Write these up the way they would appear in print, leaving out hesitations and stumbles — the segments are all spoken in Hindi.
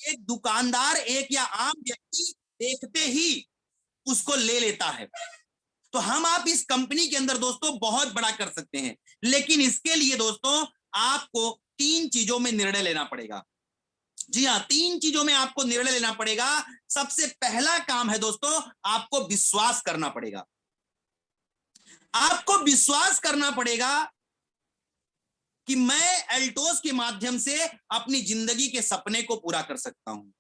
एक दुकानदार, एक या आम व्यक्ति देखते ही उसको ले लेता है। तो हम आप इस कंपनी के अंदर दोस्तों बहुत बड़ा कर सकते हैं, लेकिन इसके लिए दोस्तों आपको 3 चीजों में निर्णय लेना पड़ेगा। जी हाँ, 3 चीजों में आपको निर्णय लेना पड़ेगा। सबसे पहला काम है दोस्तों, आपको विश्वास करना पड़ेगा। आपको विश्वास करना पड़ेगा कि मैं एल्टोस के माध्यम से अपनी जिंदगी के सपने को पूरा कर सकता हूं।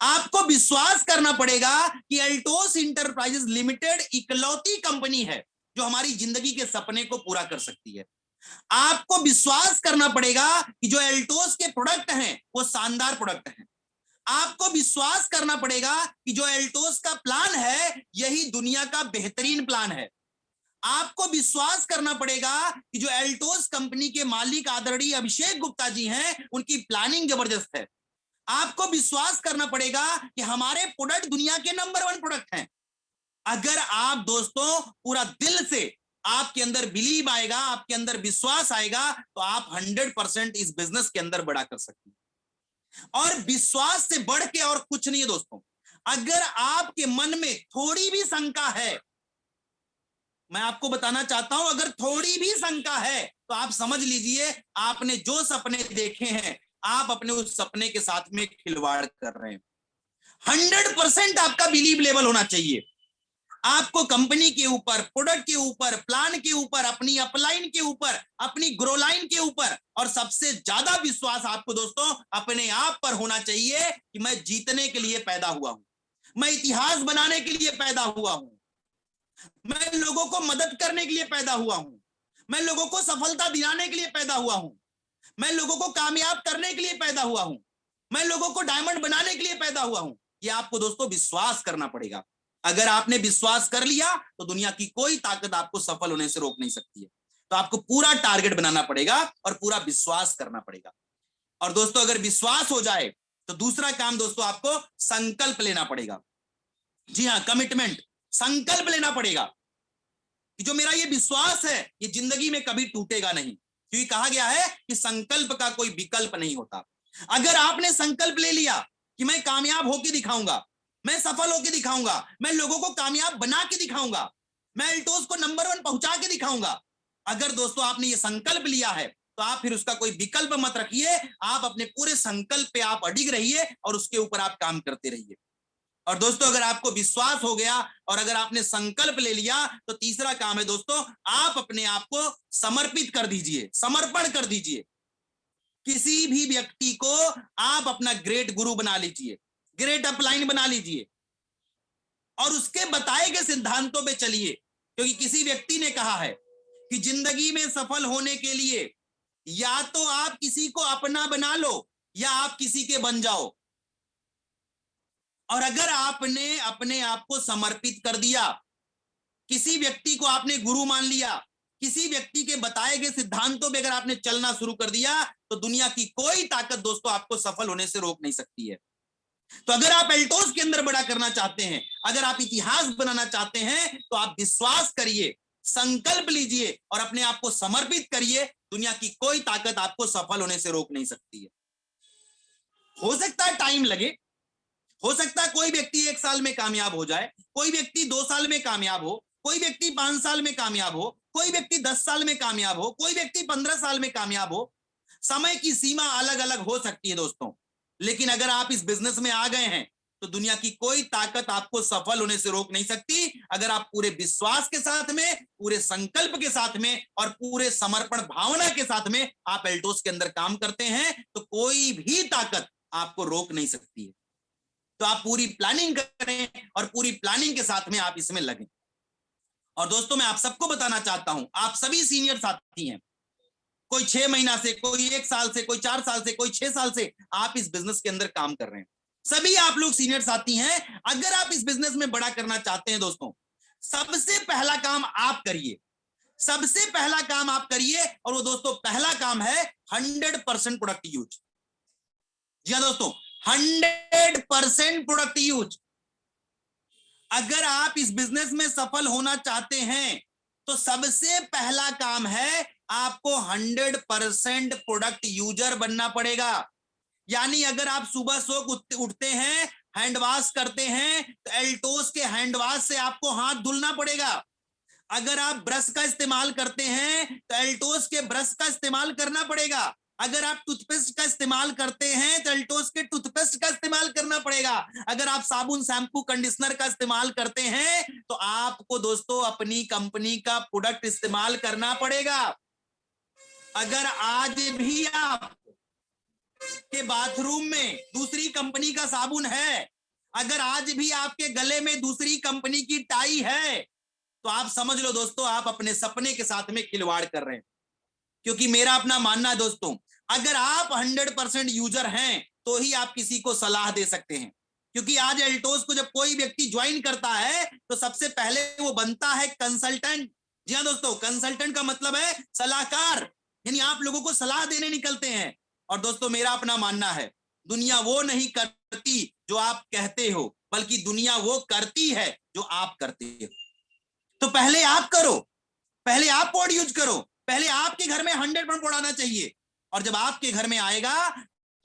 आपको विश्वास करना पड़ेगा कि एल्टोस इंटरप्राइजेस लिमिटेड इकलौती कंपनी है जो हमारी जिंदगी के सपने को पूरा कर सकती है। आपको विश्वास करना पड़ेगा कि जो एल्टोस के प्रोडक्ट हैं वो शानदार प्रोडक्ट हैं। आपको विश्वास करना पड़ेगा कि जो एल्टोस का प्लान है यही दुनिया का बेहतरीन प्लान है। आपको विश्वास करना पड़ेगा कि जो एल्टोस कंपनी के मालिक आदरणीय अभिषेक गुप्ता जी हैं उनकी प्लानिंग जबरदस्त है। आपको विश्वास करना पड़ेगा कि हमारे प्रोडक्ट दुनिया के नंबर 1 प्रोडक्ट हैं। अगर आप दोस्तों पूरा दिल से आपके अंदर बिलीव आएगा, आपके अंदर विश्वास आएगा, तो आप 100% इस बिजनेस के अंदर बड़ा कर सकते हैं। और विश्वास से बढ़ के और कुछ नहीं है दोस्तों। अगर आपके मन में थोड़ी भी शंका है, मैं आपको बताना चाहता हूं, अगर थोड़ी भी शंका है तो आप समझ लीजिए आपने जो सपने देखे हैं आप अपने उस सपने के साथ में खिलवाड़ कर रहे हैं। 100% आपका बिलीव लेवल होना चाहिए। आपको कंपनी के ऊपर, प्रोडक्ट के ऊपर, प्लान के ऊपर, अपनी अपलाइन के ऊपर, अपनी ग्रो लाइन के ऊपर, और सबसे ज्यादा विश्वास आपको दोस्तों अपने आप पर होना चाहिए कि मैं जीतने के लिए पैदा हुआ हूं, मैं इतिहास बनाने के लिए पैदा हुआ हूं, मैं लोगों को मदद करने के लिए पैदा हुआ हूं, मैं लोगों को सफलता दिलाने के लिए पैदा हुआ हूं, मैं लोगों को कामयाब करने के लिए पैदा हुआ हूं, मैं लोगों को डायमंड बनाने के लिए पैदा हुआ हूं। ये आपको दोस्तों विश्वास करना पड़ेगा। अगर आपने विश्वास कर लिया तो दुनिया की कोई ताकत आपको सफल होने से रोक नहीं सकती है। तो आपको पूरा टारगेट बनाना पड़ेगा और पूरा विश्वास करना पड़ेगा। और दोस्तों अगर विश्वास हो जाए तो दूसरा काम दोस्तों आपको संकल्प लेना पड़ेगा। जी हाँ, कमिटमेंट, संकल्प लेना पड़ेगा कि जो मेरा ये विश्वास है ये जिंदगी में कभी टूटेगा नहीं, क्योंकि कहा गया है कि संकल्प का कोई विकल्प नहीं होता। अगर आपने संकल्प ले लिया कि मैं कामयाब होकर दिखाऊंगा, मैं सफल होकर दिखाऊंगा, मैं लोगों को कामयाब बना के दिखाऊंगा, मैं एल्टोस को नंबर 1 पहुंचा के दिखाऊंगा, अगर दोस्तों आपने ये संकल्प लिया है तो आप फिर उसका कोई विकल्प मत रखिए। आप अपने पूरे संकल्प पे आप अडिग रहिए और उसके ऊपर आप काम करते रहिए। और दोस्तों अगर आपको विश्वास हो गया और अगर आपने संकल्प ले लिया तो तीसरा काम है दोस्तों, आप अपने आप को समर्पित कर दीजिए, समर्पण कर दीजिए। किसी भी व्यक्ति को आप अपना ग्रेट गुरु बना लीजिए, ग्रेट अपलाइन बना लीजिए और उसके बताए गए सिद्धांतों पे चलिए। क्योंकि किसी व्यक्ति ने कहा है कि जिंदगी में सफल होने के लिए या तो आप किसी को अपना बना लो या आप किसी के बन जाओ। और अगर आपने अपने आप को समर्पित कर दिया, किसी व्यक्ति को आपने गुरु मान लिया, किसी व्यक्ति के बताए गए सिद्धांतों पे अगर आपने चलना शुरू कर दिया तो दुनिया की कोई ताकत दोस्तों आपको सफल होने से रोक नहीं सकती है। तो अगर आप एल्टोस के अंदर बड़ा करना चाहते हैं, अगर आप इतिहास बनाना चाहते हैं तो आप विश्वास करिए, संकल्प लीजिए और अपने आप को समर्पित करिए। दुनिया की कोई ताकत आपको सफल होने से रोक नहीं सकती है। हो सकता है टाइम लगे, हो सकता है कोई व्यक्ति 1 साल में कामयाब हो जाए, कोई व्यक्ति 2 साल में कामयाब हो, कोई व्यक्ति 5 साल में कामयाब हो, कोई व्यक्ति 10 साल में कामयाब हो, कोई व्यक्ति 15 साल में कामयाब हो। समय की सीमा अलग अलग हो सकती है दोस्तों, लेकिन अगर आप इस बिजनेस में आ गए हैं तो दुनिया की कोई ताकत आपको सफल होने से रोक नहीं सकती। अगर आप पूरे विश्वास के साथ में, पूरे संकल्प के साथ में और पूरे समर्पण भावना के साथ में आप एल्टोस के अंदर काम करते हैं तो कोई भी ताकत आपको रोक नहीं सकती है। तो आप पूरी प्लानिंग करें और पूरी प्लानिंग के साथ में आप इसमें लगें। और दोस्तों मैं आप सबको बताना चाहता हूं, आप सभी सीनियर साथी हैं, कोई 6 महीना से, कोई 1 साल से, कोई 4 साल से, कोई 6 साल से आप इस बिजनेस के अंदर काम कर रहे हैं। सभी आप लोग सीनियर साथी हैं। अगर आप इस बिजनेस में बड़ा करना चाहते हैं दोस्तों, सबसे पहला काम आप करिए, सबसे पहला काम आप करिए और वो दोस्तों पहला काम है 100% प्रोडक्ट यूज। जी हाँ दोस्तों, 100% प्रोडक्ट यूज। अगर आप इस बिजनेस में सफल होना चाहते हैं तो सबसे पहला काम है आपको 100% प्रोडक्ट यूजर बनना पड़ेगा। यानी अगर आप सुबह सो उठते हैं, हैंड वॉश करते हैं, तो एल्टोस के हैंड वॉश से आपको हाथ धुलना पड़ेगा। अगर आप ब्रश का इस्तेमाल करते हैं तो एल्टोस के ब्रश का इस्तेमाल करना पड़ेगा। अगर आप टूथपेस्ट का इस्तेमाल करते हैं तो एल्टोस के टूथपेस्ट का इस्तेमाल करना पड़ेगा। अगर आप साबुन, शैम्पू, कंडीशनर का इस्तेमाल करते हैं तो आपको दोस्तों अपनी कंपनी का प्रोडक्ट इस्तेमाल करना पड़ेगा। अगर आज भी आप के बाथरूम में दूसरी कंपनी का साबुन है, अगर आज भी आपके गले में दूसरी कंपनी की टाई है, तो आप समझ लो दोस्तों आप अपने सपने के साथ में खिलवाड़ कर रहे हैं। क्योंकि मेरा अपना मानना है दोस्तों, अगर आप 100% यूजर हैं तो ही आप किसी को सलाह दे सकते हैं। क्योंकि आज एल्टोस को जब कोई व्यक्ति ज्वाइन करता है तो सबसे पहले वो बनता है कंसल्टेंट। जी हाँ दोस्तों, कंसल्टेंट का मतलब है सलाहकार, यानी आप लोगों को सलाह देने निकलते हैं। और दोस्तों मेरा अपना मानना है, दुनिया वो नहीं करती जो आप कहते हो, बल्कि दुनिया वो करती है जो आप करते हो। तो पहले आप करो, पहले आप पॉड यूज करो, पहले आपके घर में 100% पॉड आना चाहिए। और जब आपके घर में आएगा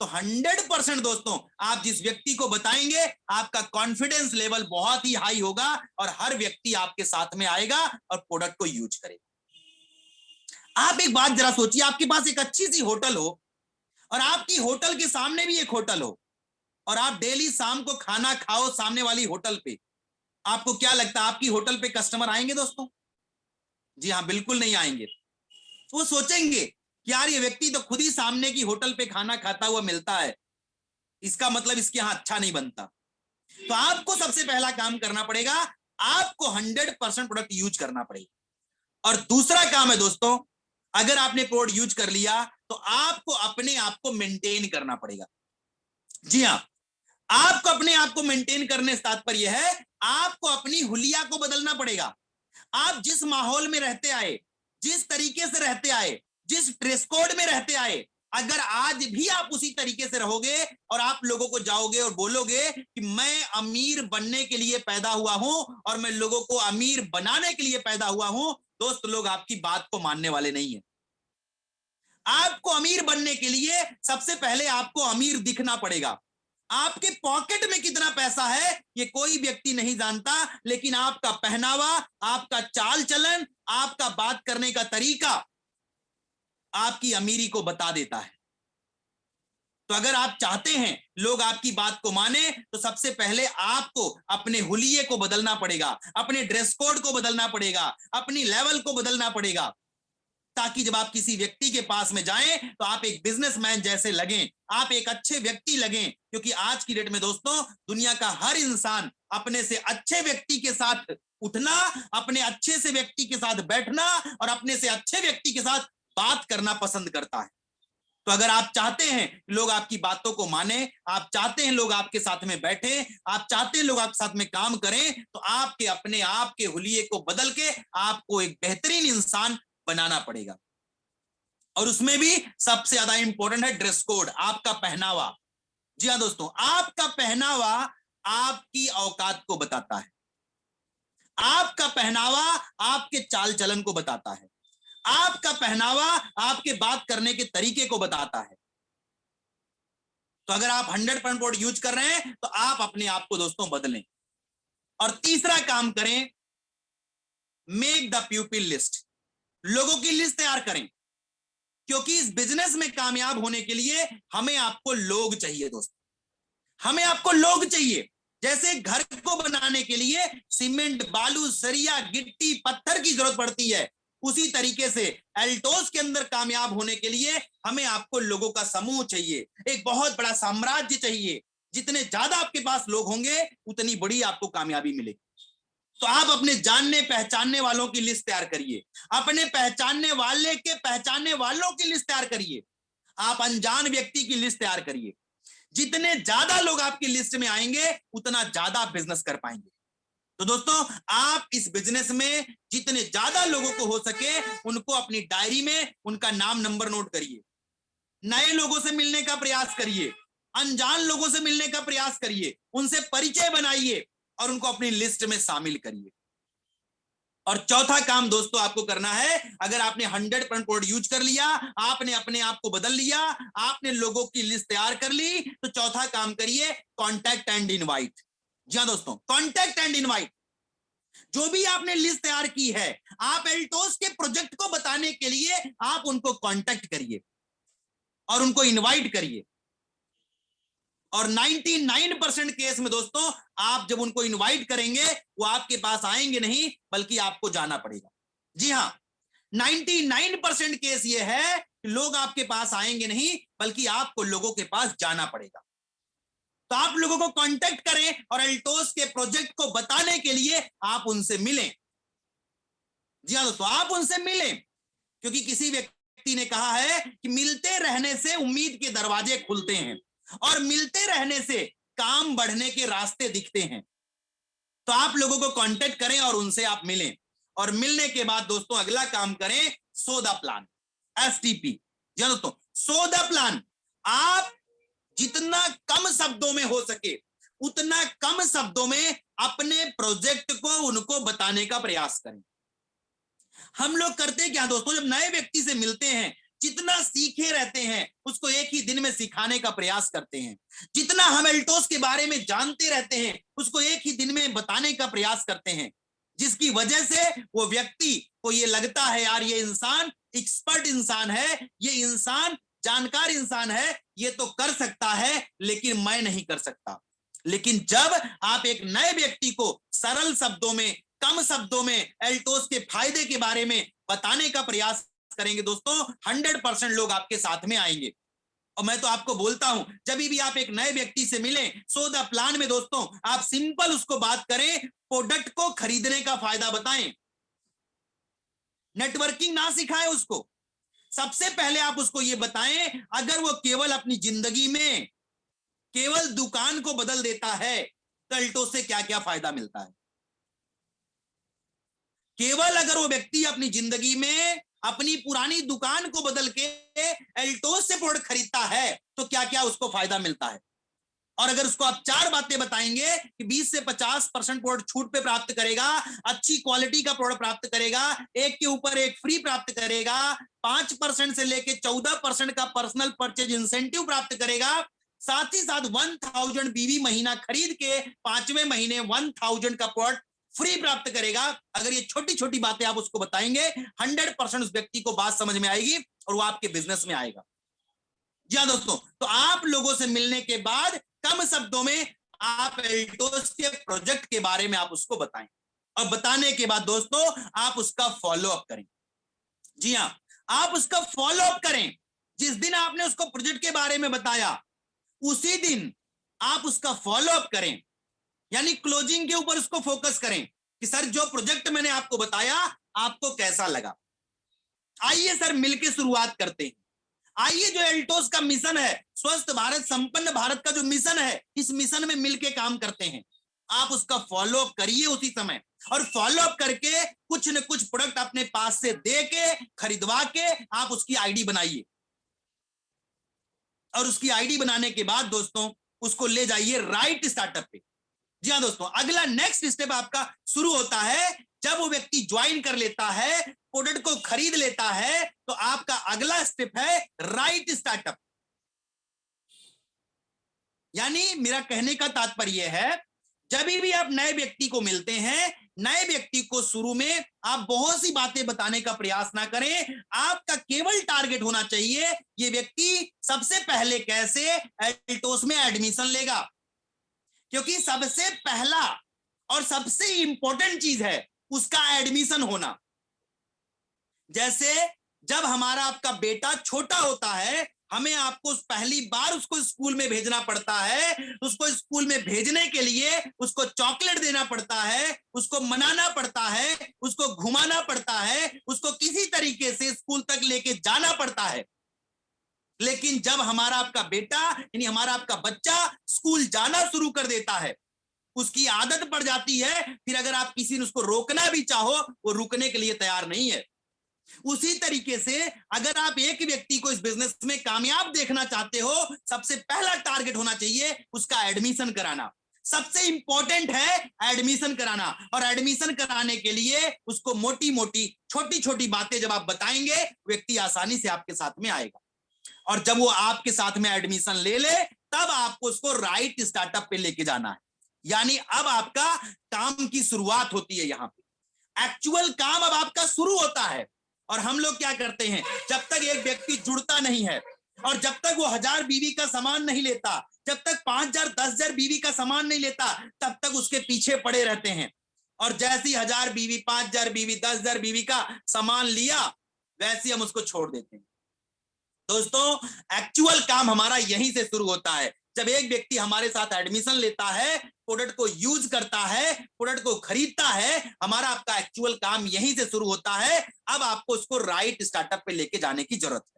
तो 100% दोस्तों आप जिस व्यक्ति को बताएंगे आपका कॉन्फिडेंस लेवल बहुत ही हाई होगा और हर व्यक्ति आपके साथ में आएगा और प्रोडक्ट को यूज करेगा। आप एक बात जरा सोचिए, आपके पास एक अच्छी सी होटल हो और आपकी होटल के सामने भी एक होटल हो और आप डेली शाम को खाना खाओ सामने वाली होटल पे, आपको क्या लगता है आपकी होटल पे कस्टमर आएंगे दोस्तों? जी हाँ, बिल्कुल नहीं आएंगे। वो सोचेंगे कि यार ये व्यक्ति तो खुद ही सामने की होटल पे खाना खाता हुआ मिलता है, इसका मतलब इसके यहाँ अच्छा नहीं बनता। तो आपको सबसे पहला काम करना पड़ेगा, आपको 100% प्रोडक्ट यूज करना पड़ेगा। और दूसरा काम है दोस्तों, अगर आपने प्रोडक्ट यूज कर लिया तो आपको अपने आप को मेंटेन करना पड़ेगा। जी हाँ, आपको अपने आप को मेंटेन करने से तात्पर्य है आपको अपनी हुलिया को बदलना पड़ेगा। आप जिस माहौल में रहते आए, जिस तरीके से रहते आए, जिस ड्रेस कोड में रहते आए, अगर आज भी आप उसी तरीके से रहोगे और आप लोगों को जाओगे और बोलोगे कि मैं अमीर बनने के लिए पैदा हुआ हूं और मैं लोगों को अमीर बनाने के लिए पैदा हुआ हूं, दोस्त लोग आपकी बात को मानने वाले नहीं है। आपको अमीर बनने के लिए सबसे पहले आपको अमीर दिखना पड़ेगा। आपके पॉकेट में कितना पैसा है ये कोई व्यक्ति नहीं जानता, लेकिन आपका पहनावा, आपका चाल चलन, आपका बात करने का तरीका आपकी अमीरी को बता देता है। तो अगर आप चाहते हैं लोग आपकी बात को माने तो सबसे पहले आपको अपने हुलिये को बदलना पड़ेगा, अपने ड्रेस कोड को बदलना पड़ेगा, अपनी लेवल को बदलना पड़ेगा, ताकि जब आप किसी व्यक्ति के पास में जाएं तो आप एक बिजनेसमैन जैसे लगें, आप एक अच्छे व्यक्ति लगें। क्योंकि आज की डेट में दोस्तों दुनिया का हर इंसान अपने से अच्छे व्यक्ति के साथ उठना, अपने अच्छे से व्यक्ति के साथ बैठना और अपने से अच्छे व्यक्ति के साथ बात करना पसंद करता है। तो अगर आप चाहते हैं लोग आपकी बातों को माने, आप चाहते हैं लोग आपके साथ में बैठे, आप चाहते हैं लोग आपके साथ में काम करें, तो आपके अपने आप के हुलिये को बदल के आपको एक बेहतरीन इंसान बनाना पड़ेगा। और उसमें भी सबसे ज्यादा इंपॉर्टेंट है ड्रेस कोड, आपका पहनावा। जी हाँ दोस्तों, आपका पहनावा आपकी औकात को बताता है, आपका पहनावा आपके चाल चलन को बताता है, आपका पहनावा आपके बात करने के तरीके को बताता है। तो अगर आप 100% प्रोडक्ट यूज कर रहे हैं तो आप अपने आप को दोस्तों बदलें। और तीसरा काम करें, मेक द पीपल लिस्ट, लोगों की लिस्ट तैयार करें। क्योंकि इस बिजनेस में कामयाब होने के लिए हमें आपको लोग चाहिए दोस्तों, हमें आपको लोग चाहिए। जैसे घर को बनाने के लिए सीमेंट, बालू, सरिया, गिट्टी, पत्थर की जरूरत पड़ती है, उसी तरीके से एल्टोस के अंदर कामयाब होने के लिए हमें आपको लोगों का समूह चाहिए, एक बहुत बड़ा साम्राज्य चाहिए। जितने ज्यादा आपके पास लोग होंगे उतनी बड़ी आपको कामयाबी मिलेगी। तो आप अपने जानने पहचानने वालों की लिस्ट तैयार करिए, अपने पहचानने वाले के पहचानने वालों की लिस्ट तैयार करिए, आप अनजान व्यक्ति की लिस्ट तैयार करिए। जितने ज्यादा लोग आपकी लिस्ट में आएंगे उतना ज्यादा आप बिजनेस कर पाएंगे। तो दोस्तों आप इस बिजनेस में जितने ज्यादा लोगों को हो सके उनको अपनी डायरी में उनका नाम नंबर नोट करिए, नए लोगों से मिलने का प्रयास करिए, अनजान लोगों से मिलने का प्रयास करिए, उनसे परिचय बनाइए और उनको अपनी लिस्ट में शामिल करिए। और चौथा काम दोस्तों आपको करना है, अगर आपने 100% प्रोडक्ट यूज कर लिया, आपने अपने आप को बदल लिया, आपने लोगों की लिस्ट तैयार कर ली, तो चौथा काम करिए, कॉन्टैक्ट एंड इनवाइट। जी हाँ दोस्तों, कॉन्टैक्ट एंड इनवाइट। जो भी आपने लिस्ट तैयार की है, आप एल्टोस के प्रोजेक्ट को बताने के लिए आप उनको कॉन्टैक्ट करिए और उनको इनवाइट करिए। और 99% केस में दोस्तों, आप जब उनको इनवाइट करेंगे, वो आपके पास आएंगे नहीं, बल्कि आपको जाना पड़ेगा। जी हां, 99% केस ये है कि लोग आपके पास आएंगे नहीं, बल्कि आपको लोगों के पास जाना पड़ेगा। तो आप लोगों को कांटेक्ट करें और एल्टोस के प्रोजेक्ट को बताने के लिए आप उनसे मिलें। जी हां दोस्तों, आप उनसे मिलें, क्योंकि किसी व्यक्ति ने कहा है कि मिलते रहने से उम्मीद के दरवाजे खुलते हैं और मिलते रहने से काम बढ़ने के रास्ते दिखते हैं। तो आप लोगों को कांटेक्ट करें और उनसे आप मिलें, और मिलने के बाद दोस्तों अगला काम करें, सो द प्लान, एसटीपी। जी दोस्तों, सो द प्लान। आप जितना कम शब्दों में हो सके उतना कम शब्दों में अपने प्रोजेक्ट को उनको बताने का प्रयास करें। हम लोग करते क्या दोस्तों, जब नए व्यक्ति से मिलते हैं, जितना सीखे रहते हैं उसको एक ही दिन में सिखाने का प्रयास करते हैं। जितना हम एल्टोस के बारे में जानते रहते हैं उसको एक ही दिन में बताने का प्रयास करते हैं, जिसकी वजह से वो व्यक्ति को ये लगता है, यार ये इंसान एक्सपर्ट इंसान है, ये इंसान जानकार इंसान है, ये तो कर सकता है, लेकिन मैं नहीं कर सकता। लेकिन जब आप एक नए व्यक्ति को सरल शब्दों में, कम शब्दों में एल्टोस के फायदे के बारे में बताने का प्रयास करेंगे दोस्तों, 100% लोग आपके साथ में आएंगे। और मैं तो आपको बोलता हूं, जब भी आप एक नए व्यक्ति से मिलें, सो द प्लान में दोस्तों आप सिंपल उसको बात करें, प्रोडक्ट को खरीदने का फायदा बताएं, नेटवर्किंग ना सिखाएं उसको। सबसे पहले आप उसको ये बताएं, अगर वो केवल अपनी जिंदगी में केवल दुकान को बदल देता है तो एल्टोस से क्या क्या फायदा मिलता है। केवल अगर वो व्यक्ति अपनी जिंदगी में अपनी पुरानी दुकान को बदल के एल्टोस से प्रोडक्ट खरीदता है तो क्या क्या उसको फायदा मिलता है। और अगर उसको आप 4 बातें बताएंगे कि 20 से 50% प्रोडक्ट छूट पे प्राप्त करेगा, अच्छी क्वालिटी का प्रोडक्ट प्राप्त करेगा, एक के ऊपर एक फ्री प्राप्त करेगा, 5% से लेके 14% का पर्सनल परचेज इंसेंटिव प्राप्त करेगा, साथ ही साथ 1000 बीवी महीना खरीद के 5वें महीने 1000 का प्रोडक्ट फ्री प्राप्त करेगा। अगर ये छोटी छोटी बातें आप उसको बताएंगे, 100% उस व्यक्ति को बात समझ में आएगी और वो आपके बिजनेस में आएगा। जी हाँ दोस्तों, तो आप लोगों से मिलने के बाद कम शब्दों में आप एल्टोस के प्रोजेक्ट के बारे में आप उसको बताएं, और बताने के बाद दोस्तों आप उसका फॉलो अप करें। जी हाँ, आप उसका फॉलो अप करें। जिस दिन आपने उसको प्रोजेक्ट के बारे में बताया, उसी दिन आप उसका फॉलो अप करें, यानी क्लोजिंग के ऊपर उसको फोकस करें कि सर जो प्रोजेक्ट मैंने आपको बताया आपको कैसा लगा। आइए सर मिलके शुरुआत करते हैं। आइए, जो एल्टोस का मिशन है, स्वस्थ भारत संपन्न भारत का जो मिशन है, इस मिशन में मिलके काम करते हैं। आप उसका फॉलो अप करिए उसी समय, और फॉलो अप करके कुछ न कुछ प्रोडक्ट अपने पास से दे के, खरीदवा के आप उसकी आईडी बनाइए। और उसकी आईडी बनाने के बाद दोस्तों उसको ले जाइए राइट स्टार्टअप पे। जी हाँ दोस्तों, अगला नेक्स्ट स्टेप आपका शुरू होता है जब वो व्यक्ति ज्वाइन कर लेता है, प्रोडक्ट को खरीद लेता है, तो आपका अगला स्टेप है राइट स्टार्टअप। यानी मेरा कहने का तात्पर्य है, जब भी आप नए व्यक्ति को मिलते हैं, नए व्यक्ति को शुरू में आप बहुत सी बातें बताने का प्रयास ना करें। आपका केवल टारगेट होना चाहिए, ये व्यक्ति सबसे पहले कैसे एल्टोस में एडमिशन लेगा, क्योंकि सबसे पहला और सबसे इंपॉर्टेंट चीज है उसका एडमिशन होना। जैसे जब हमारा आपका बेटा छोटा होता है, हमें आपको पहली बार उसको स्कूल में भेजना पड़ता है, उसको स्कूल में भेजने के लिए उसको चॉकलेट देना पड़ता है, उसको मनाना पड़ता है, उसको घुमाना पड़ता है, उसको किसी तरीके से स्कूल तक लेके जाना पड़ता है। लेकिन जब हमारा आपका बेटा यानी हमारा आपका बच्चा स्कूल जाना शुरू कर देता है, उसकी आदत पड़ जाती है, फिर अगर आप किसी ने उसको रोकना भी चाहो, वो रुकने के लिए तैयार नहीं है। उसी तरीके से अगर आप एक व्यक्ति को इस बिजनेस में कामयाब देखना चाहते हो, सबसे पहला टारगेट होना चाहिए उसका एडमिशन कराना। सबसे इंपॉर्टेंट है एडमिशन कराना, और एडमिशन कराने के लिए उसको मोटी मोटी छोटी छोटी बातें जब आप बताएंगे, व्यक्ति आसानी से आपके साथ में आएगा। और जब वो आपके साथ में एडमिशन ले ले, तब आपको उसको राइट स्टार्टअप पे लेके जाना है। यानी अब आपका काम की शुरुआत होती है, यहां पे एक्चुअल काम अब आपका शुरू होता है। और हम लोग क्या करते हैं, जब तक एक व्यक्ति जुड़ता नहीं है और जब तक वो 1000 बीवी का सामान नहीं लेता, जब तक 5000 10,000 बीवी का सामान नहीं लेता, तब तक उसके पीछे पड़े रहते हैं। और जैसी 1000 बीवी, 5000 बीवी, 10,000 बीवी का सामान लिया, वैसे हम उसको छोड़ देते हैं। दोस्तों, एक्चुअल काम हमारा यहीं से शुरू होता है। जब एक व्यक्ति हमारे साथ एडमिशन लेता है, प्रोडक्ट को यूज करता है, प्रोडक्ट को खरीदता है, हमारा आपका एक्चुअल काम यहीं से शुरू होता है। अब आपको उसको राइट स्टार्टअप पे लेके जाने की जरूरत है।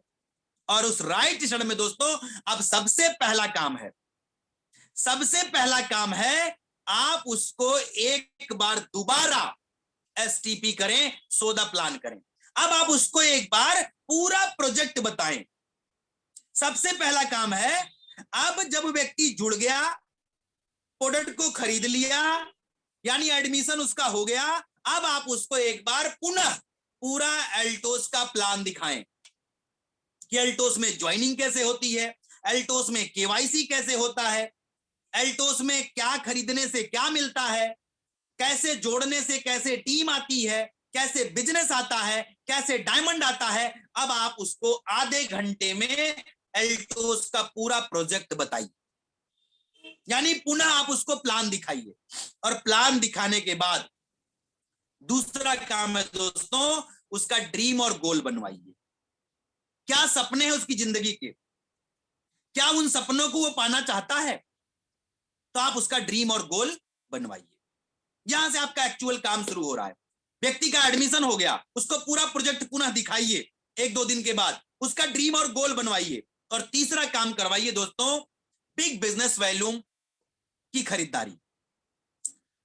और उस राइट स्टार्टअप में दोस्तों, अब सबसे पहला काम है आप उसको एक बार दोबारा एसटीपी करें, सौदा प्लान करें। अब आप उसको एक बार पूरा प्रोजेक्ट बताएं। सबसे पहला काम है, अब जब व्यक्ति जुड़ गया, प्रोडक्ट को खरीद लिया, यानी एडमिशन उसका हो गया, अब आप उसको एक बार पुनः पूरा एल्टोस का प्लान दिखाएं कि एल्टोस में ज्वाइनिंग कैसे होती है, एल्टोस में केवाईसी कैसे होता है, एल्टोस में क्या खरीदने से क्या मिलता है, कैसे जोड़ने से कैसे टीम आती है, कैसे बिजनेस आता है, कैसे डायमंड आता है। अब आप उसको आधे घंटे में एल्टोस का पूरा प्रोजेक्ट बताइए, यानी पुनः आप उसको प्लान दिखाइए। और प्लान दिखाने के बाद दूसरा काम है दोस्तों, उसका ड्रीम और गोल बनवाइए। क्या सपने हैं उसकी जिंदगी के, क्या उन सपनों को वो पाना चाहता है, तो आप उसका ड्रीम और गोल बनवाइए। यहां से आपका एक्चुअल काम शुरू हो रहा है। व्यक्ति का एडमिशन हो गया, उसको पूरा प्रोजेक्ट पुनः दिखाइए, 1-2 दिन के बाद उसका ड्रीम और गोल बनवाइए। और तीसरा काम करवाइए दोस्तों, बिग बिजनेस वॉल्यूम की खरीदारी,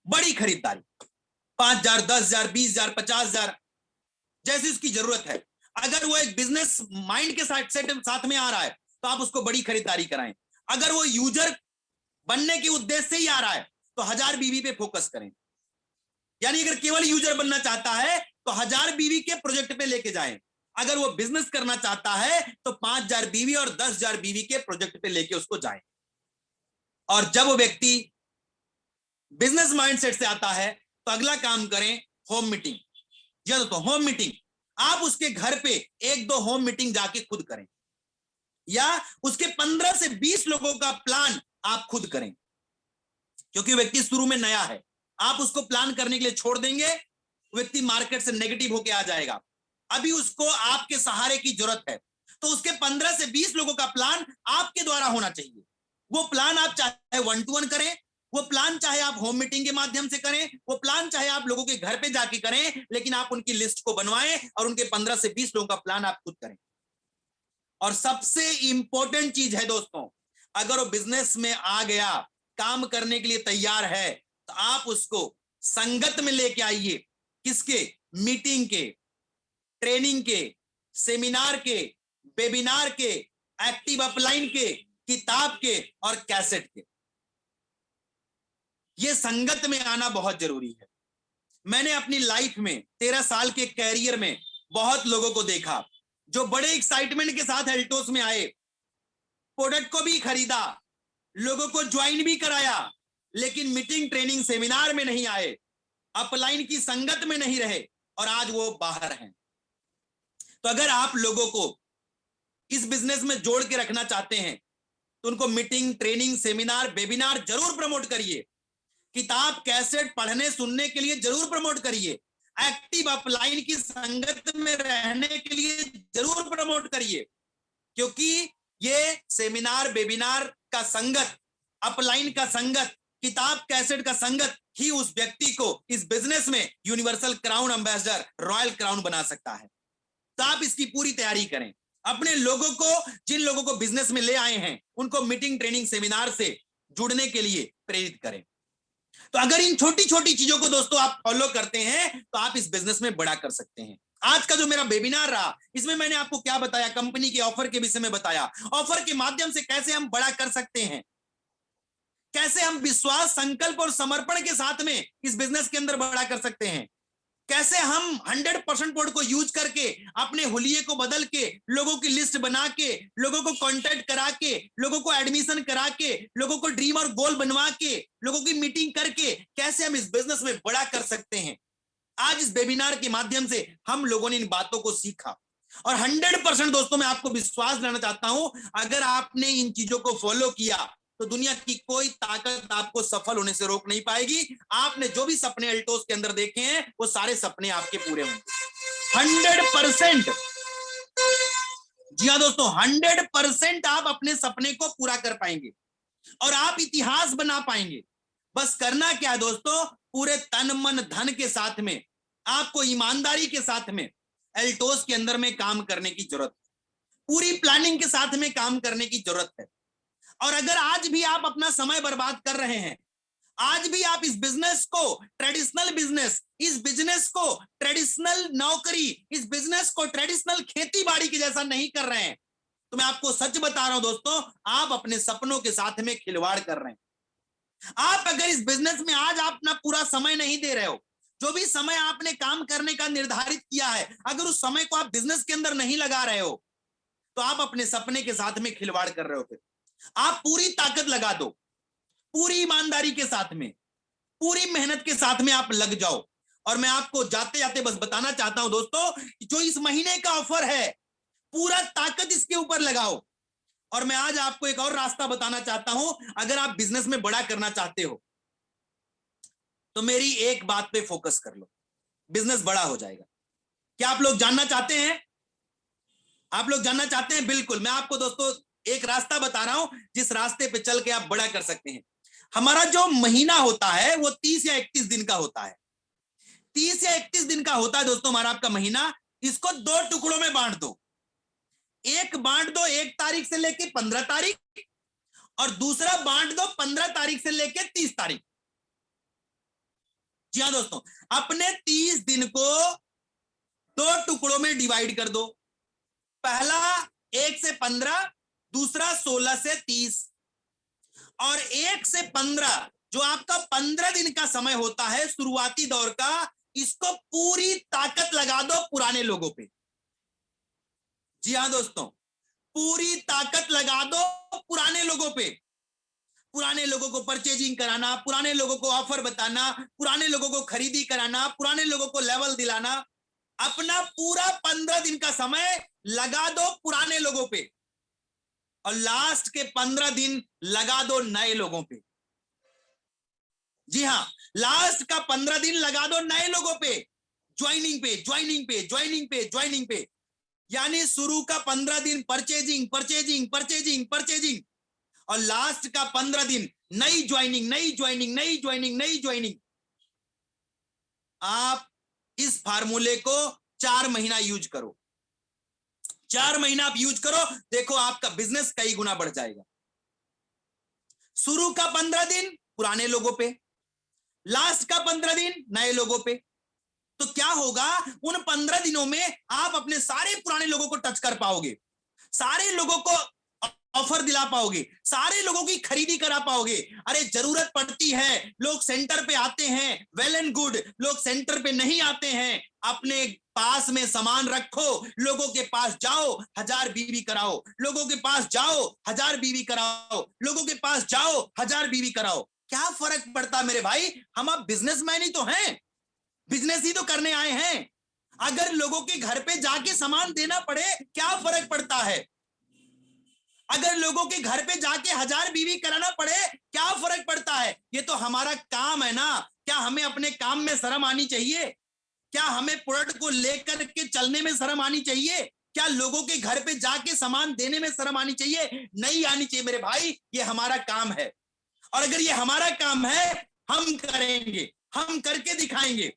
बड़ी खरीदारी, 5,000, 10,000, 20,000, 50,000, जैसी उसकी जरूरत है। अगर वो एक बिजनेस माइंड के साथ में आ रहा है, तो आप उसको बड़ी खरीदारी कराएं। अगर वो यूजर बनने के उद्देश्य से ही आ रहा है, तो 1000 बीवी पे फोकस करें। यानी अगर केवल यूजर बनना चाहता है, तो 1000 बीवी के प्रोजेक्ट पे लेके जाएं। अगर वो बिजनेस करना चाहता है, तो 5000 बीवी और 10,000 बीवी के प्रोजेक्ट पे लेके उसको जाएं। और जब वो व्यक्ति बिजनेस माइंडसेट से आता है, तो अगला काम करें होम मीटिंग। या तो होम मीटिंग आप उसके घर पे 1-2 होम मीटिंग जाके खुद करें, या उसके 15 से 20 लोगों का प्लान आप खुद करें। क्योंकि व्यक्ति शुरू में नया है, आप उसको प्लान करने के लिए छोड़ देंगे, व्यक्ति मार्केट से नेगेटिव होके आ जाएगा। अभी उसको आपके सहारे की जरूरत है, तो उसके 15 से 20 लोगों का प्लान आपके द्वारा होना चाहिए। वो प्लान आप चाहे 1-to-1 करें, वो प्लान चाहे आप होम मीटिंग के माध्यम से करें, वो प्लान चाहे आप लोगों के घर पे जाके करें, लेकिन आप उनकी लिस्ट को बनवाएं और उनके 15 से 20 लोगों का प्लान आप खुद करें। और सबसे इंपॉर्टेंट चीज है दोस्तों, अगर वो बिजनेस में आ गया, काम करने के लिए तैयार है, तो आप उसको संगत में लेके आइए। किसके? मीटिंग के, ट्रेनिंग के, सेमिनार के, वेबिनार के, एक्टिव अपलाइन के, किताब के और कैसेट के। ये संगत में आना बहुत जरूरी है। मैंने अपनी लाइफ में 13 साल के कैरियर में बहुत लोगों को देखा जो बड़े एक्साइटमेंट के साथ एल्टोस में आए, प्रोडक्ट को भी खरीदा, लोगों को ज्वाइन भी कराया, लेकिन मीटिंग, ट्रेनिंग, सेमिनार में नहीं आए, अपलाइन की संगत में नहीं रहे, और आज वो बाहर हैं। तो अगर आप लोगों को इस बिजनेस में जोड़ के रखना चाहते हैं, तो उनको मीटिंग, ट्रेनिंग, सेमिनार, वेबिनार जरूर प्रमोट करिए। किताब, कैसेट पढ़ने सुनने के लिए जरूर प्रमोट करिए। एक्टिव अपलाइन की संगत में रहने के लिए जरूर प्रमोट करिए, क्योंकि ये सेमिनार, वेबिनार का संगत, अपलाइन का संगत, किताब, कैसेट का संगत ही उस व्यक्ति को इस बिजनेस में universal crown ambassador, royal crown बना सकता है। तो आप इसकी पूरी तैयारी करें। अपने लोगों को, जिन लोगों को बिजनेस में ले आए हैं, उनको मीटिंग, ट्रेनिंग, सेमिनार से जुड़ने के लिए प्रेरित करें। तो अगर इन छोटी छोटी चीजों को दोस्तों आप फॉलो करते हैं, तो आप इस बिजनेस में बड़ा कर सकते हैं। आज का जो मेरा वेबिनार रहा, इसमें मैंने आपको क्या बताया? कंपनी के ऑफर के विषय में बताया। ऑफर के माध्यम से कैसे हम बड़ा कर सकते हैं, कैसे हम विश्वास, संकल्प और समर्पण के साथ में इस बिजनेस के अंदर बड़ा कर सकते हैं, कैसे हम 100% बोर्ड को यूज करके अपने हुलिये को बदल के, लोगों की लिस्ट बना के, लोगों को कांटेक्ट करा के, लोगों को एडमिशन करा के, लोगों को ड्रीम और गोल बनवा के, लोगों की मीटिंग करके कैसे हम इस बिजनेस में बड़ा कर सकते हैं। आज इस वेबिनार के माध्यम से हम लोगों ने इन बातों को सीखा और 100% दोस्तों मैं आपको विश्वास दिलाना चाहता हूं, अगर आपने इन चीजों को फॉलो किया तो दुनिया की कोई ताकत आपको सफल होने से रोक नहीं पाएगी। आपने जो भी सपने अल्टोस के अंदर देखे हैं वो सारे सपने आपके पूरे होंगे 100%। जी हाँ दोस्तों, 100% आप अपने सपने को पूरा कर पाएंगे और आप इतिहास बना पाएंगे। बस करना क्या है दोस्तों, पूरे तन मन धन के साथ में, आपको ईमानदारी के साथ में अल्टोस के अंदर में काम करने की जरूरत है, पूरी प्लानिंग के साथ में काम करने की जरूरत है। और अगर आज भी आप अपना समय बर्बाद कर रहे हैं, आज भी आप इस बिजनेस को ट्रेडिशनल बिजनेस, इस बिजनेस को ट्रेडिशनल नौकरी, इस बिजनेस को ट्रेडिशनल खेती बाड़ी के जैसा नहीं कर रहे हैं, तो मैं आपको सच बता रहा हूं दोस्तों, आप अपने सपनों के साथ में खिलवाड़ कर रहे हैं। आप अगर इस बिजनेस में आज आप अपना पूरा समय नहीं दे रहे हो, जो भी समय आपने काम करने का निर्धारित किया है, अगर उस समय को आप बिजनेस के अंदर नहीं लगा रहे हो, तो आप अपने सपने के साथ में खिलवाड़ कर रहे हो। फिर आप पूरी ताकत लगा दो, पूरी ईमानदारी के साथ में, पूरी मेहनत के साथ में आप लग जाओ। और मैं आपको जाते जाते बस बताना चाहता हूं दोस्तों, जो इस महीने का ऑफर है, पूरा ताकत इसके ऊपर लगाओ। और मैं आज आपको एक और रास्ता बताना चाहता हूं, अगर आप बिजनेस में बड़ा करना चाहते हो तो मेरी एक बात पे फोकस कर लो, बिजनेस बड़ा हो जाएगा। क्या आप लोग जानना चाहते हैं? आप लोग जानना चाहते हैं? बिल्कुल, मैं आपको दोस्तों एक रास्ता बता रहा हूं, जिस रास्ते पे चल के आप बड़ा कर सकते हैं। हमारा जो महीना होता है वो 30 या 31 दिन का होता है। 30 या 31 दिन का होता है दोस्तों हमारा आपका महीना। इसको 2 टुकड़ों में बांट दो। एक बांट दो 1 तारीख से लेके 15 तारीख और दूसरा बांट दो 15 तारीख से लेके 30 तारीख। जी हाँ दोस्तों, अपने 30 दिन को 2 टुकड़ों में डिवाइड कर दो। पहला 1 से 15, दूसरा 16 से 30। और 1 से 15 जो आपका 15 दिन का समय होता है शुरुआती दौर का, इसको पूरी ताकत लगा दो पुराने लोगों पे। जी हाँ दोस्तों, पूरी ताकत लगा दो पुराने लोगों पे। पुराने लोगों को परचेजिंग कराना, पुराने लोगों को ऑफर बताना, पुराने लोगों को खरीदी कराना, पुराने लोगों को लेवल दिलाना। अपना पूरा 15 दिन का समय लगा दो पुराने लोगों पे और लास्ट के 15 दिन लगा दो नए लोगों पे। जी हाँ, लास्ट का 15 दिन लगा दो नए लोगों पे, ज्वाइनिंग पे, ज्वाइनिंग पे, ज्वाइनिंग पे, ज्वाइनिंग पे। यानी शुरू का 15 दिन परचेजिंग, परचेजिंग, परचेजिंग, परचेजिंग और लास्ट का 15 दिन नई ज्वाइनिंग, नई ज्वाइनिंग, नई ज्वाइनिंग, नई ज्वाइनिंग। आप इस फार्मूले को 4 महीना यूज करो। 4 महीना आप यूज करो, देखो आपका बिजनेस कई गुना बढ़ जाएगा। शुरू का 15 दिन पुराने लोगों पे, लास्ट का 15 दिन नए लोगों पे। तो क्या होगा, उन 15 दिनों में आप अपने सारे पुराने लोगों को टच कर पाओगे, सारे लोगों को ऑफर दिला पाओगे, सारे लोगों की खरीदी करा पाओगे। अरे जरूरत पड़ती है, लोग सेंटर पे आते हैं, वेल एंड गुड। लोग सेंटर पे नहीं आते हैं, अपने पास में सामान रखो, लोगों के पास जाओ, 1000 बीवी कराओ, लोगों के पास जाओ, 1000 बीवी कराओ, लोगों के पास जाओ, 1000 बीवी कराओ। क्या फर्क पड़ता मेरे भाई, हम अब बिजनेसमैन ही तो हैं, बिजनेस ही तो करने आए हैं। अगर लोगों के घर पे जाके सामान देना पड़े, क्या फर्क पड़ता है? अगर लोगों के घर पे जाके 1000 बीवी कराना पड़े, क्या फर्क पड़ता है? ये तो हमारा काम है ना। क्या हमें अपने काम में शर्म आनी चाहिए? क्या हमें प्रोडक्ट को लेकर के चलने में शर्म आनी चाहिए? क्या लोगों के घर पे जाके सामान देने में शर्म आनी चाहिए? नहीं आनी चाहिए मेरे भाई, ये हमारा काम है। और अगर ये हमारा काम है, हम करेंगे, हम करके दिखाएंगे,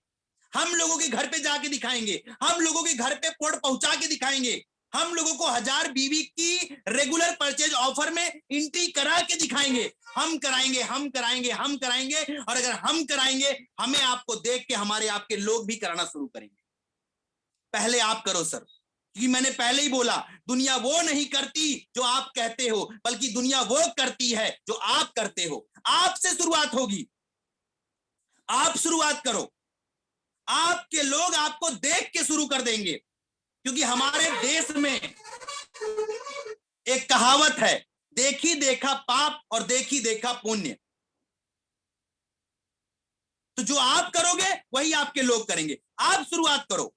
हम लोगों के घर पे जाके दिखाएंगे, हम लोगों के घर पे प्रोडक्ट पहुंचा के दिखाएंगे, हम लोगों को 1000 बीवी की रेगुलर परचेज ऑफर में एंट्री करा के दिखाएंगे। हम कराएंगे, हम कराएंगे, हम कराएंगे। और अगर हम कराएंगे, हमें आपको देख के हमारे आपके लोग भी कराना शुरू करेंगे। पहले आप करो सर, क्योंकि मैंने पहले ही बोला, दुनिया वो नहीं करती जो आप कहते हो, बल्कि दुनिया वो करती है जो आप करते हो। आपसे शुरुआत होगी, आप शुरुआत करो, आपके लोग आपको देख के शुरू कर देंगे। क्योंकि हमारे देश में एक कहावत है, देखी देखा पाप और देखी देखा पुण्य। तो जो आप करोगे वही आपके लोग करेंगे। आप शुरुआत करो,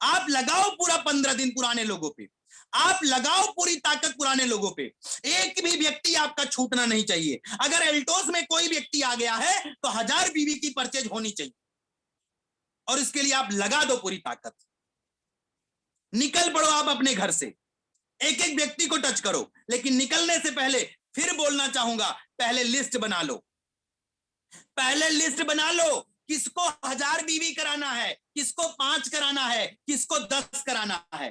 आप लगाओ पूरा 15 दिन पुराने लोगों पे, आप लगाओ पूरी ताकत पुराने लोगों पे। एक भी व्यक्ति आपका छूटना नहीं चाहिए। अगर एल्टोस में कोई व्यक्ति आ गया है तो 1000 बीवी की परचेज होनी चाहिए, और इसके लिए आप लगा दो पूरी ताकत। निकल पड़ो आप अपने घर से, एक एक व्यक्ति को टच करो। लेकिन निकलने से पहले फिर बोलना चाहूंगा, पहले लिस्ट बना लो, पहले लिस्ट बना लो। किसको 1000 बीवी कराना है, किसको 5 कराना है, किसको 10 कराना है।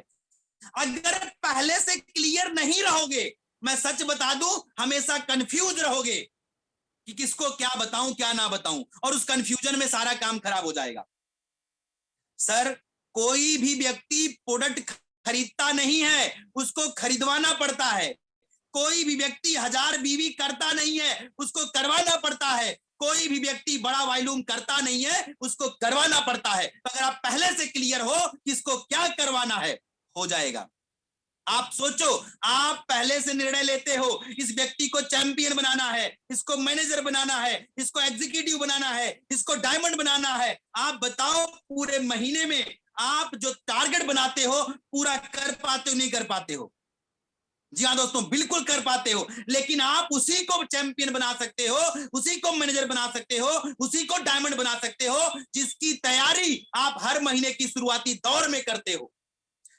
अगर पहले से क्लियर नहीं रहोगे, मैं सच बता दूं, हमेशा कंफ्यूज रहोगे कि किसको क्या बताऊं क्या ना बताऊं, और उस कंफ्यूजन में सारा काम खराब हो जाएगा। सर, कोई भी व्यक्ति प्रोडक्ट खरीदता नहीं है, उसको खरीदवाना पड़ता है। कोई भी व्यक्ति 1000 बीवी करता नहीं है, उसको करवाना पड़ता है। कोई भी व्यक्ति बड़ा वॉल्यूम करता नहीं है, उसको करवाना पड़ता है। तो अगर आप पहले से क्लियर हो किसको क्या करवाना है, हो जाएगा। आप सोचो, आप पहले से निर्णय लेते हो, इस व्यक्ति को चैंपियन बनाना है, इसको मैनेजर बनाना है, इसको एग्जीक्यूटिव बनाना है, इसको डायमंड बनाना है। आप बताओ, पूरे महीने में आप जो टारगेट बनाते हो पूरा कर पाते हो, नहीं कर पाते हो? जी हाँ दोस्तों, बिल्कुल कर पाते हो। लेकिन आप उसी को चैंपियन बना सकते हो, उसी को मैनेजर बना सकते हो, उसी को डायमंड बना सकते हो जिसकी तैयारी आप हर महीने की शुरुआती दौर में करते हो,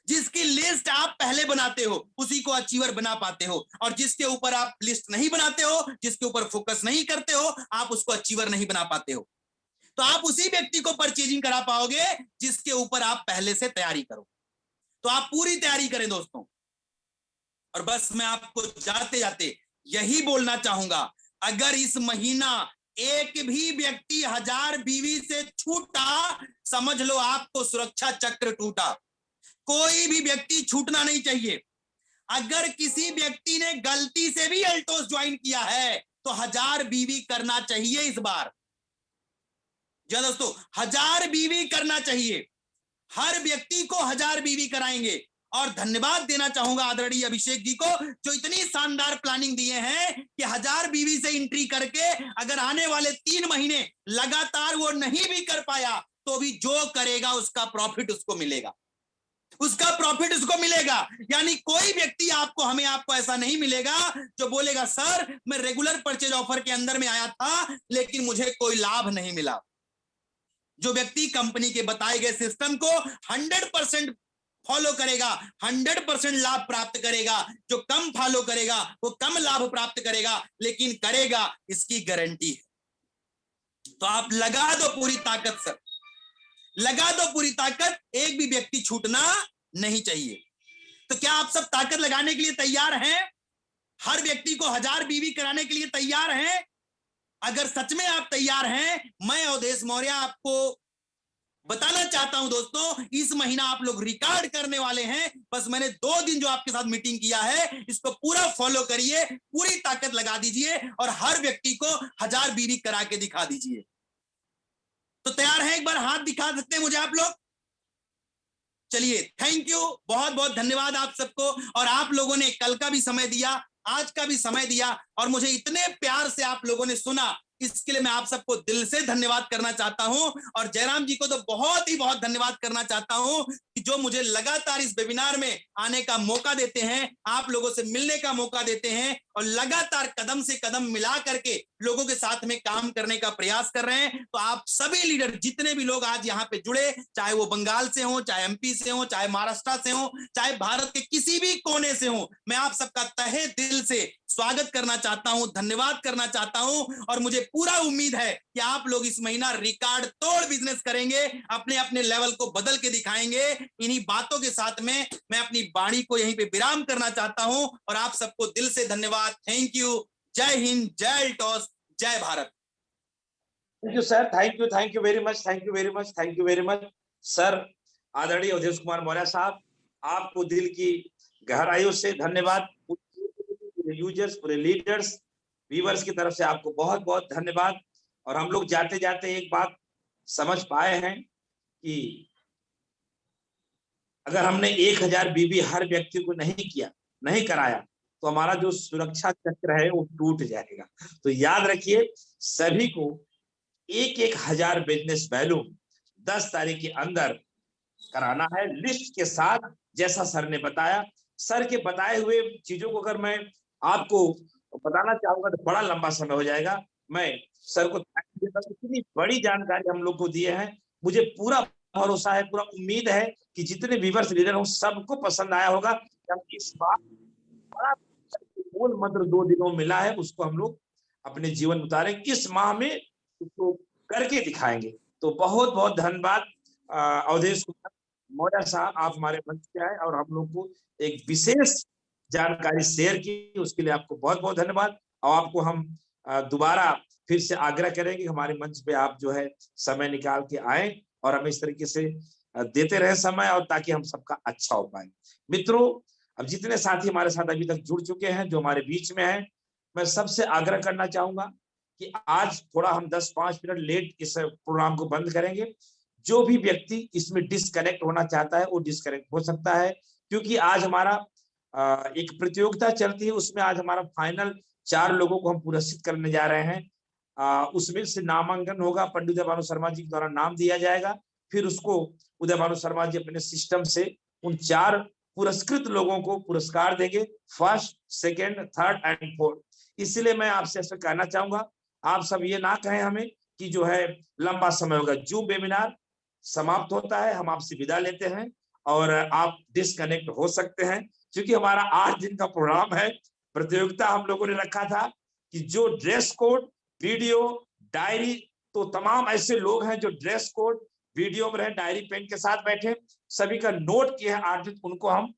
जिसकी लिस्ट आप पहले बनाते हो, उसी को अचीवर बना पाते हो। और जिसके ऊपर आप लिस्ट नहीं बनाते हो, जिसके ऊपर फोकस नहीं करते हो, आप उसको अचीवर नहीं बना पाते हो। तो आप उसी व्यक्ति को परचेजिंग करा पाओगे जिसके ऊपर आप पहले से तैयारी करो। तो आप पूरी तैयारी करें दोस्तों। और बस मैं आपको जाते जाते यही बोलना चाहूंगा, अगर इस महीना एक भी व्यक्ति 1000 बीवी से छूटा, समझ लो आपको सुरक्षा चक्र टूटा। कोई भी व्यक्ति छूटना नहीं चाहिए। अगर किसी व्यक्ति ने गलती से भी एल्टोस ज्वाइन किया है तो 1000 बीवी करना चाहिए इस बार। जी दोस्तों, 1000 बीवी करना चाहिए। हर व्यक्ति को 1000 बीवी कराएंगे। और धन्यवाद देना चाहूंगा आदरणीय अभिषेक जी को, जो इतनी शानदार प्लानिंग दिए हैं कि 1000 बीवी से एंट्री करके अगर आने वाले 3 महीने लगातार वो नहीं भी कर पाया तो भी जो करेगा उसका प्रॉफिट उसको मिलेगा, उसका प्रॉफिट उसको मिलेगा। यानी कोई व्यक्ति आपको ऐसा नहीं मिलेगा जो बोलेगा सर मैं रेगुलर परचेज ऑफर के अंदर में आया था लेकिन मुझे कोई लाभ नहीं मिला। जो व्यक्ति कंपनी के बताए गए सिस्टम को 100% फॉलो करेगा, 100% लाभ प्राप्त करेगा। जो कम फॉलो करेगा वो कम लाभ प्राप्त करेगा, लेकिन करेगा, इसकी गारंटी है। तो आप लगा दो पूरी ताकत सर, लगा दो पूरी ताकत, एक भी व्यक्ति छूटना नहीं चाहिए। तो क्या आप सब ताकत लगाने के लिए तैयार हैं? हर व्यक्ति को 1000 बीवी कराने के लिए तैयार हैं? अगर सच में आप तैयार हैं, मैं अवधेश मौर्य आपको बताना चाहता हूं दोस्तों, इस महीना आप लोग रिकॉर्ड करने वाले हैं। बस मैंने 2 दिन जो आपके साथ मीटिंग किया है इसको पूरा फॉलो करिए, पूरी ताकत लगा दीजिए और हर व्यक्ति को 1000 बीवी करा के दिखा दीजिए। तो तैयार है? एक बार हाथ दिखा सकते हैं मुझे आप लोग? चलिए, थैंक यू, बहुत बहुत धन्यवाद आप सबको। और आप लोगों ने कल का भी समय दिया, आज का भी समय दिया, और मुझे इतने प्यार से आप लोगों ने सुना, इसके लिए मैं आप सबको दिल से धन्यवाद करना चाहता हूं। और जयराम जी को तो बहुत ही बहुत धन्यवाद करना चाहता हूं कि जो मुझे लगातार इस वेबिनार में आने का मौका देते हैं, आप लोगों से मिलने का मौका देते हैं, और लगातार कदम से कदम मिला करके लोगों के साथ में काम करने का प्रयास कर रहे हैं। तो आप सभी लीडर, जितने भी लोग आज यहाँ पे जुड़े, चाहे वो बंगाल से हो, चाहे एमपी से हो, चाहे महाराष्ट्र से हो, चाहे भारत के किसी भी कोने से हो, मैं आप सबका तहे दिल से स्वागत करना चाहता हूं, धन्यवाद करना चाहता हूं। और मुझे पूरा उम्मीद है कि आप लोग इस महीना रिकॉर्ड तोड़ बिजनेस करेंगे, अपने अपने लेवल को बदल के दिखाएंगे। इन्हीं बातों के साथ में मैं अपनी वाणी को यहीं पे विराम करना चाहता हूं, और आप सबको दिल से धन्यवाद। Thank you. जय हिंद, जय एल्टोस, जय Bharat. Thank you sir, thank you very much, thank you very much, thank you very much sir. आदरणीय अवधेश कुमार मौर्य साहब, आपको दिल की गहराइयों से धन्यवाद। पूरे यूजर्स, पूरे लीडर्स, व्यूअर्स की तरफ से आपको बहुत बहुत धन्यवाद। और हम लोग जाते जाते एक बात समझ पाए हैं कि अगर हमने 1000 बीबी हर व्यक्ति को नहीं कराया तो हमारा जो सुरक्षा चक्र है वो टूट जाएगा। तो याद रखिए, सभी को एक 1000 बिजनेस वैल्यू 10 तारीख के अंदर कराना है, लिस्ट के साथ, जैसा सर ने बताया। सर के बताए हुए चीजों को अगर मैं आपको बताना चाहूंगा तो बड़ा लंबा समय हो जाएगा। मैं सर को इतनी बड़ी जानकारी हम लोग को दिए हैं। मुझे पूरा भरोसा है, पूरा उम्मीद है कि जितने व्यूअर्स लीडर हैं सबको पसंद आया होगा। हम इस बार बड़ा मूल मंत्र 2 दिनों में मिला है, उसको हम लोग अपने जीवन में उतारेंगे, इस माह में उसको करके दिखाएंगे। तो बहुत बहुत धन्यवाद अवधेश कुमार मौर्य साहब, आप हमारे मंच पे आए और हम लोग को एक विशेष जानकारी शेयर की, उसके लिए आपको बहुत बहुत धन्यवाद। और आपको हम दोबारा फिर से आग्रह करेंगे हमारे मंच पे आप जो है समय निकाल के आए और हमें इस तरीके से देते रहे समय, और ताकि हम सबका अच्छा हो पाए। मित्रों, अब जितने साथी हमारे साथ अभी तक जुड़ चुके हैं, जो हमारे बीच में हैं, मैं सबसे आग्रह करना चाहूंगा कि आज थोड़ा हम 10-5 मिनट लेट इस प्रोग्राम को बंद करेंगे। जो भी व्यक्ति इसमें डिस्कनेक्ट होना चाहता है वो डिस्कनेक्ट हो सकता है, क्योंकि आज हमारा एक प्रतियोगिता चलती है, उसमें आज हमारा फाइनल 4 लोगों को हम पुरस्कृत करने जा रहे हैं। उसमें से नामांकन होगा, पंडित उदय भानु शर्मा जी के द्वारा नाम दिया जाएगा, फिर उसको उदय भानु शर्मा जी अपने सिस्टम से उन 4 पुरस्कृत लोगों को पुरस्कार देंगे, first, second, third and fourth. इसलिए मैं आपसे ऐसा कहना चाहूंगा, आप सब ये ना कहें हमें कि जो है लंबा समय होगा। जूम वेबिनार समाप्त होता है, हम आपसे विदा लेते हैं और आप डिस्कनेक्ट हो सकते हैं, क्योंकि हमारा 8 दिन का प्रोग्राम है। प्रतियोगिता हम लोगों ने रखा था कि जो ड्रेस कोड, वीडियो, डायरी, तो तमाम ऐसे लोग हैं जो ड्रेस कोड, वीडियो में रहे, डायरी पेन के साथ बैठे, सभी का नोट किया है 8 दिन, उनको हम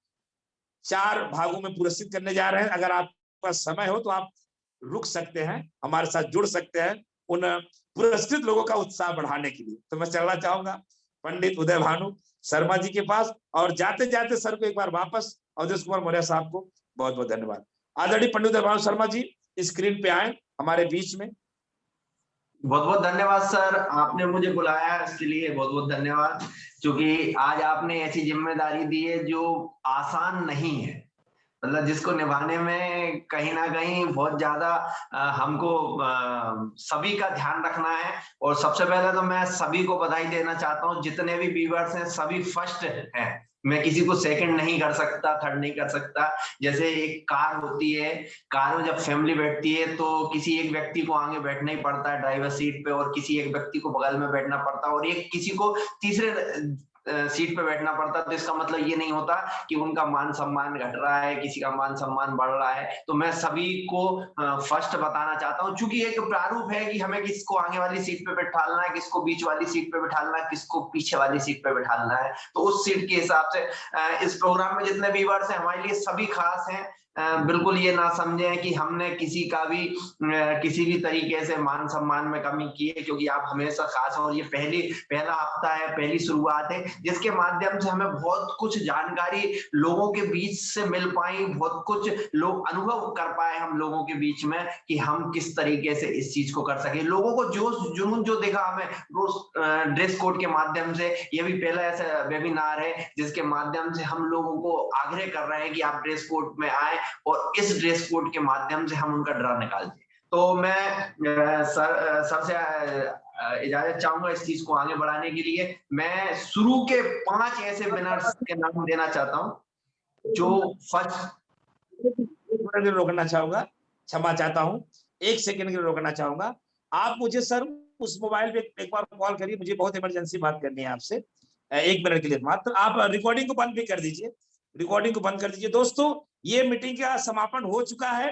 4 भागों में पुरस्कृत करने जा रहे हैं। अगर आपका समय हो तो आप रुक सकते हैं, हमारे साथ जुड़ सकते हैं उन पुरस्कृत लोगों का उत्साह बढ़ाने के लिए। तो मैं चलना चाहूंगा पंडित उदय भानु शर्मा जी के पास, और जाते जाते सर को एक बार वापस अवधेश कुमार मौर्य साहब को बहुत बहुत धन्यवाद। आदरणीय पंडित उदय भानु शर्मा जी स्क्रीन पे आए हमारे बीच में। बहुत बहुत धन्यवाद सर, आपने मुझे बुलाया इसके लिए बहुत बहुत धन्यवाद, क्योंकि आज आपने ऐसी जिम्मेदारी दी है जो आसान नहीं है। मतलब जिसको निभाने में कहीं ना कहीं बहुत ज्यादा हमको सभी का ध्यान रखना है। और सबसे पहले तो मैं सभी को बधाई देना चाहता हूँ, जितने भी व्यूअर्स हैं सभी फर्स्ट हैं। मैं किसी को सेकंड नहीं कर सकता, थर्ड नहीं कर सकता। जैसे एक कार होती है, कार में जब फैमिली बैठती है तो किसी एक व्यक्ति को आगे बैठना ही पड़ता है ड्राइवर सीट पे, और किसी एक व्यक्ति को बगल में बैठना पड़ता है, और एक किसी को तीसरे सीट पे बैठना पड़ता है। तो इसका मतलब ये नहीं होता कि उनका मान सम्मान घट रहा है, किसी का मान सम्मान बढ़ रहा है। तो मैं सभी को फर्स्ट बताना चाहता हूँ, क्योंकि एक प्रारूप है कि हमें किसको आगे वाली सीट पे बैठालना है, किसको बीच वाली सीट पे बैठालना है, किसको पीछे वाली सीट पे बैठालना है। तो उस सीट के हिसाब से इस प्रोग्राम में जितने व्यूअर्स हैं हमारे लिए सभी खास हैं। बिल्कुल ये ना समझें कि हमने किसी का भी किसी भी तरीके से मान सम्मान में कमी की है, क्योंकि आप हमेशा खास हैं। और ये पहला हफ्ता है, पहली शुरुआत है, जिसके माध्यम से हमें बहुत कुछ जानकारी लोगों के बीच से मिल पाई, बहुत कुछ लोग अनुभव कर पाए हम लोगों के बीच में कि हम किस तरीके से इस चीज को कर सके। लोगों को जो जुनून जो देखा हमें रोज ड्रेस कोड के माध्यम से, ये भी पहला ऐसा वेबिनार है जिसके माध्यम से हम लोगों को आग्रह कर रहे हैं कि आप ड्रेस कोड में आए और इस ड्रेस कोड के माध्यम से हम उनका डर निकाल दें। तो मैं सर से इजाजत चाहूंगा इस चीज को आगे बढ़ाने के लिए। मैं शुरू के 5 ऐसे विनर्स के नाम देना चाहता हूं जो फर्स्ट रोकना चाहूंगा, क्षमा चाहता हूं, 1 सेकंड के लिए रोकना चाहूंगा। आप मुझे सर उस मोबाइल पे एक बार कॉल करिए, मुझे बहुत इमरजेंसी बात करनी है आपसे, 1 मिनट के लिए मात्र। आप रिकॉर्डिंग को बंद भी कर दीजिए, रिकॉर्डिंग को बंद कर दीजिए। दोस्तों, ये मीटिंग का समापन हो चुका है।